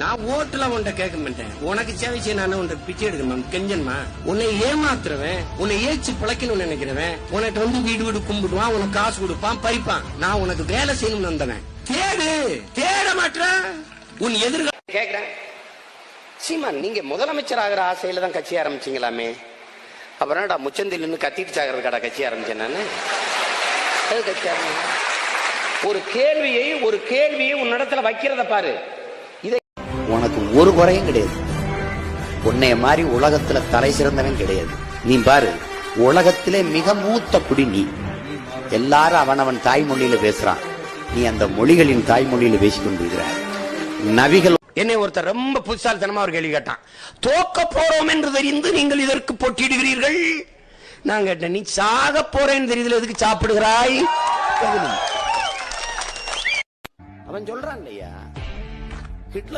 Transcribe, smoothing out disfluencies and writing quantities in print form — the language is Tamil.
நான் ஓட்டுல உன்ட்ட கேட்க மாட்டேன். உனக்கு சேவை செய்ய நான் உன்ட்ட பிச்சை எடுக்கணும் கெஞ்சன்மா. உன்னை ஏமாத்துறவன், உன்னை ஏச்சு பிழைக்கணும்னு நினைக்கிறவன், உனக்கு வந்து வீடு வீடு கும்பிடுவான், உனக்கு காசு கொடுப்பான், பறிப்பான். நான் உனக்கு வேலை செய்யணும்னு வந்தவன். தேட மாட்டேன். உன் எதிர்கால கேக்குறேன். சீமான், நீங்க முதலமைச்சர் ஆகிற ஆசையில தான் கட்சி ஆரம்பிச்சீங்களாமே. அப்புறம் முச்சந்தில இருந்து கத்திட்டு சாகிறதுக்காடா கட்சி ஆரம்பிச்சேன் நானு. கட்சி ஆரம்பிச்சேன். ஒரு கேள்வியை உன்னிடத்துல வைக்கிறத பாரு. உனக்கு ஒரு குறையும் கிடையாது. உன்னைய மாதிரி உலகத்துல தலை சிறந்தவன் கிடையாது. நீ பாரு, உலகத்திலே மிக மூத்த குடி நீ. எல்லாரும் அவனவன் தாய்மொழியில பேசுறான். நீ அந்த மொழிகளின் தாய்மொழியில பேசிக் கொண்டிருக்கிறார். நபிகள் என்னை ஒருத்தர் ரொம்ப புத்திசாலித்தனமா ஒரு கேள்வி கேட்டான். தோக்க போறோம் என்று தெரிந்து நீங்கள் இதற்கு போட்டியிடுகிறீர்கள். நான் கேட்டேன், நீ சாக போறேன்னு தெரியுதுல எதுக்கு சாப்பிடுகிறாய்? அவன் சொல்றான் இல்லையா, ஹிட்லர்